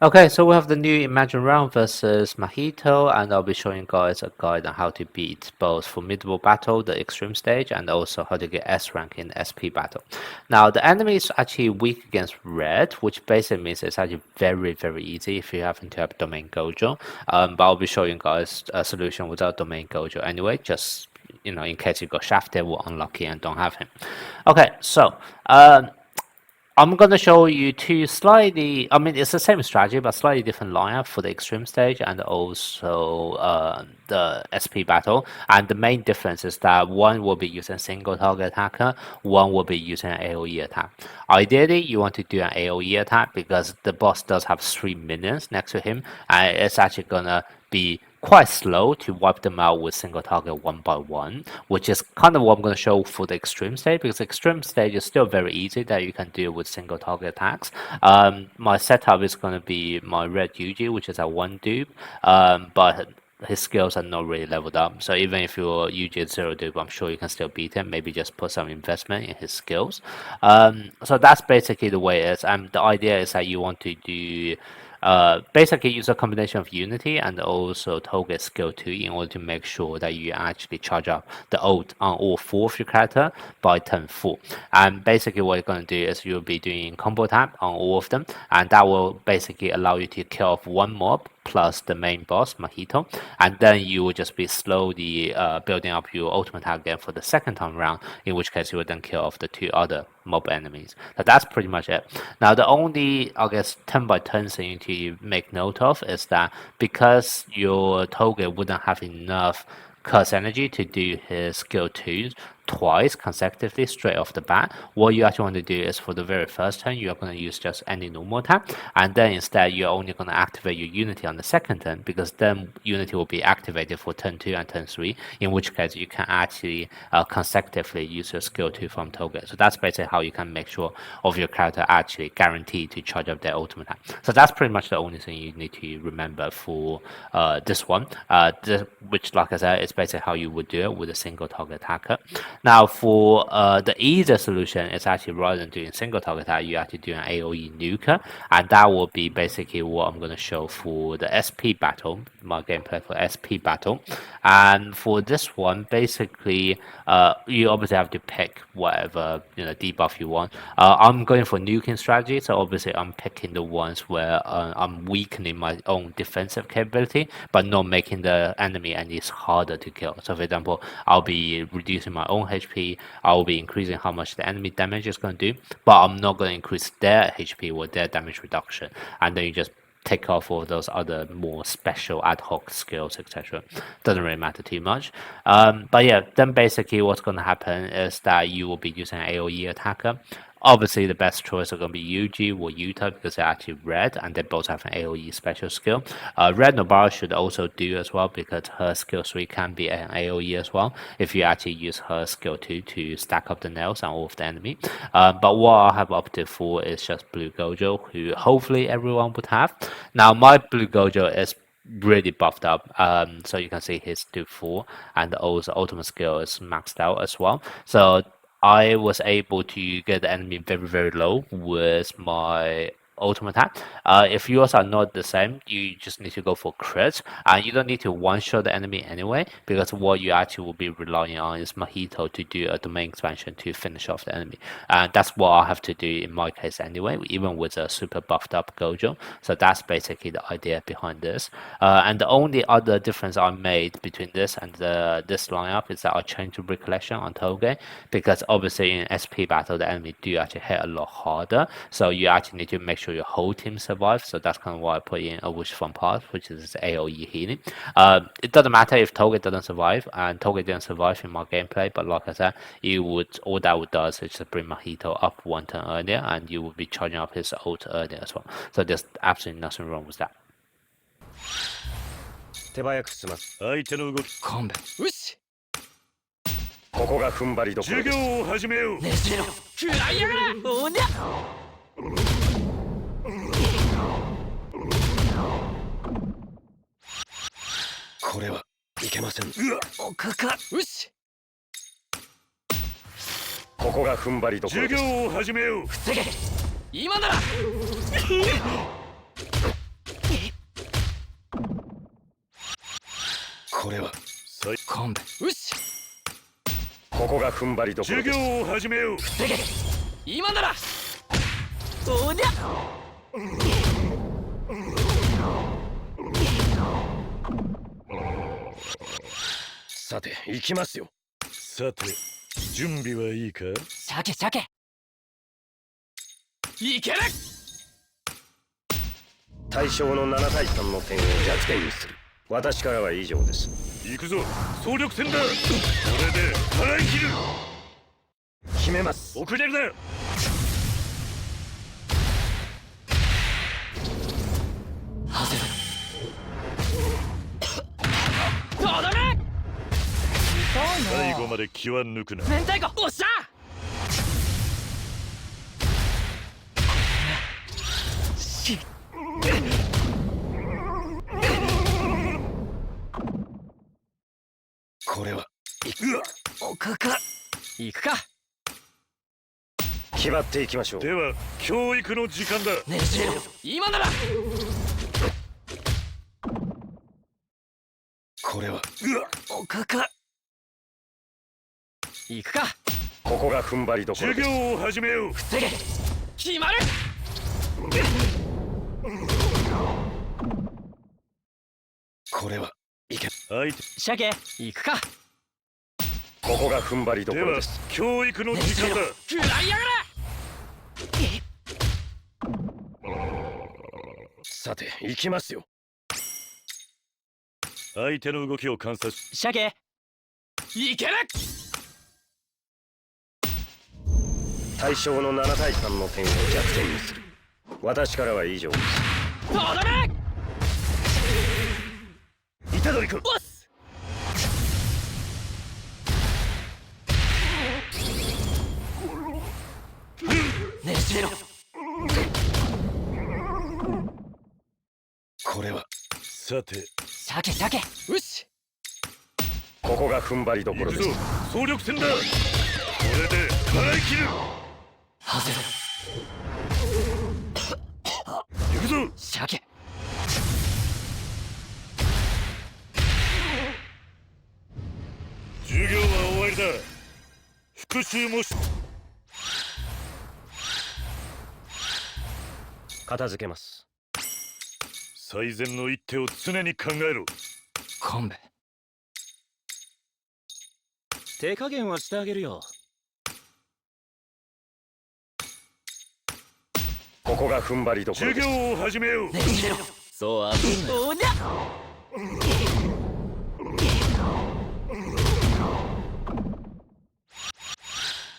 Okay, so we have the new Imagine Round versus Mahito, and I'll be showing guys a guide on how to beat both Formidable Battle, the extreme stage, and also how to get S rank in SP battle. Now, the enemy is actually weak against red, which basically means it's actually very, very easy if you happen to have Domain Gojo. But I'll be showing guys a solution without Domain Gojo anyway, just in case you got shafted or unlucky and don't have him. Okay, so I'm gonna show you two slightly, I mean, it's the same strategy, but slightly different lineup for the extreme stage and also the SP battle. And the main difference is that one will be using single target attacker, one will be using an AoE attack. Ideally, you want to do an AoE attack because the boss does have 3 minions next to him, and it's actually gonna be quite slow to wipe them out with single target one by one, which is kind of what I'm going to show for the extreme stage, because extreme stage is still very easy that you can do with single target attacks. My setup is going to be my red Yuji, which is a 1 dupe, but his skills are not really leveled up. So even if your Yuji is 0 dupe, I'm sure you can still beat him. Maybe just put some investment in his skills. So that's basically the way it is. And the idea is that you want to do basically use a combination of Unity and also Target skill 2 in order to make sure that you actually charge up the ult on all 4 of your character by turn 4. And basically what you're going to do is you'll be doing combo tap on all of them, and that will basically allow you to kill off one mob plus the main boss, Mahito, and then you will just be slowly building up your ultimate attack again for the second time round, in which case you will then kill off the 2 other mob enemies. So that's pretty much it. Now the only, I guess, turn by turn thing to make note of is that because your Toge wouldn't have enough curse energy to do his skill 2 twice consecutively straight off the bat, what you actually want to do is for the very first turn you're going to use just any normal attack, and then instead you're only going to activate your Unity on the second turn, because then Unity will be activated for turn 2 and turn 3, in which case you can actually consecutively use your skill 2 from Toge. So that's basically how you can make sure of your character actually guaranteed to charge up their ultimate attack. So that's pretty much the only thing you need to remember for this one, which, like I said, is basically how you would do it with a single target attacker. Now for the easier solution, it's actually rather than doing single target attack, you actually do an AoE nuker, and that will be basically what I'm going to show for the SP battle, my gameplay for SP battle. And for this one, basically, you obviously have to pick whatever debuff you want. I'm going for nuking strategy, so obviously I'm picking the ones where I'm weakening my own defensive capability, but not making the enemy any harder to kill. So for example, I'll be reducing my own HP, I'll be increasing how much the enemy damage is going to do, but I'm not going to increase their HP or their damage reduction. And then you just take off all those other more special ad hoc skills, etc. Doesn't really matter too much. But yeah, then basically what's going to happen is that you will be using an AoE attacker. Obviously, the best choice are going to be Yuji or Yuta because they're actually red and they both have an AoE special skill. Red Nobara should also do as well because her skill 3 can be an AoE as well if you actually use her skill 2 to stack up the nails on all of the enemy. But what I have opted for is just Blue Gojo, who hopefully everyone would have. Now, my Blue Gojo is really buffed up, so you can see his do 4 and also ultimate skill is maxed out as well. So I was able to get the enemy very, very low with my ultimate attack. If yours are not the same, you just need to go for crits, and you don't need to one-shot the enemy anyway, because what you actually will be relying on is Mahito to do a domain expansion to finish off the enemy, and that's what I have to do in my case anyway, even with a super buffed up Gojo. So that's basically the idea behind this, and the only other difference I made between this and this lineup is that I changed the recollection on Toge, because obviously in SP battle the enemy do actually hit a lot harder, so you actually need to make sure your whole team survives. So that's kind of why I put in a wish from path, which is AoE healing. It doesn't matter if Toge doesn't survive, and Toge didn't survive in my gameplay, but like I said, all that would do is just bring Mahito up 1 turn earlier, and you will be charging up his ult earlier as well. So there's absolutely nothing wrong with that. 手早く済ます相手の動き勘弁よしここが踏ん張りどころ授業を始めようねじろ食らいやがれおにゃこれはいけませんうわおかかよしここが踏ん張りどころ授業を始めよう防げ今ならこれは勘弁。よし、ここが踏ん張りどころです。授業を始めよう。防げ、今なら。おりゃ。さて行きますよ。さて準備はいいか。鮭鮭いける。対象の7対3の点を弱点にする。私からは以上です。行くぞ、総力戦だ。これで払い切る。決めます。遅れるな。はぜだ。とどめ。最後まで気は抜くな。明太子、おっしゃ。これは行く。おかか行くか。決まっていきましょう。では教育の時間だ。ねじれろ、今なら。これはおかか行くか。ここが踏ん張りどころです。授業を始めよう。防げ、決まる。これはいけ。相手鮭行くか。ここが踏ん張りどころです。では教育の時間だ。食らいやがれ。さて行きますよ。相手の動きを観察し。鮭いける。対象の7対3の点を弱点にする。私からは以上です。とどめ。虎杖君、おっす。ねじれろ。これはさて鮭鮭よし。ここが踏ん張りどころです。総力戦だ。これで払い切る。はぜだ。行くぞ鮭。授業は終わりだ。復習もし。片付けます。最善の一手を常に考えろ。勘弁。手加減はしてあげるよ。ここが踏ん張りどころです。授業を始めよう。ねじれろ。そう焦るな。おりゃ。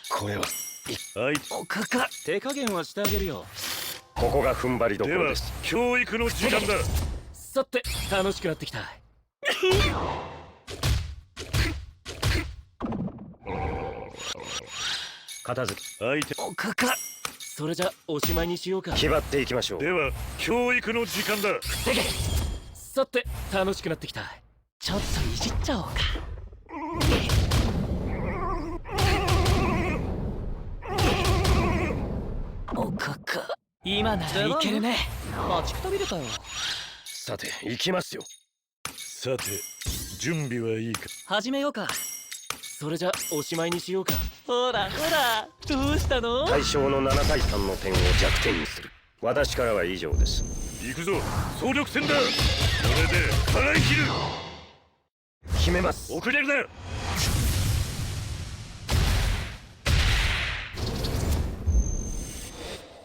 これはおかか。手加減はしてあげるよ。ここが踏ん張りどころです。教育の時間だ。さて楽しくなってきた。片付け。相手おかか。それじゃおしまいにしようか。決まっていきましょう。では教育の時間だ。防げ。さて楽しくなってきた。ちょっといじっちゃおうか。おかか。今ならいけるね。待ちくたびれたよ。さて行きますよ。さて準備はいいか。始めようか。それじゃおしまいにしようか。ほらほら、どうしたの。対象の7対3の点を弱点にする。私からは以上です。行くぞ、総力戦だ。これで払い切る。決めます。遅れるな。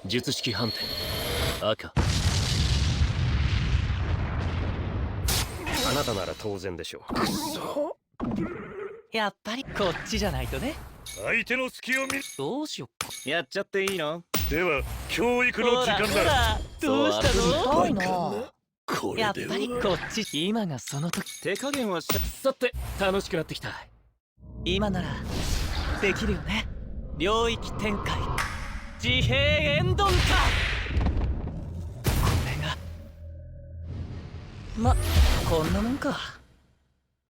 術式判定赤。あなたなら当然でしょう。くそ。やっぱりこっちじゃないとね。相手の隙を見。どうしよっか。やっちゃっていいの。では教育の時間だ。どうしたの。これでやっぱりこっち。今がその時。手加減はした。さて楽しくなってきた。今ならできるよね。領域展開自閉エンドンか。これがこんなもんか。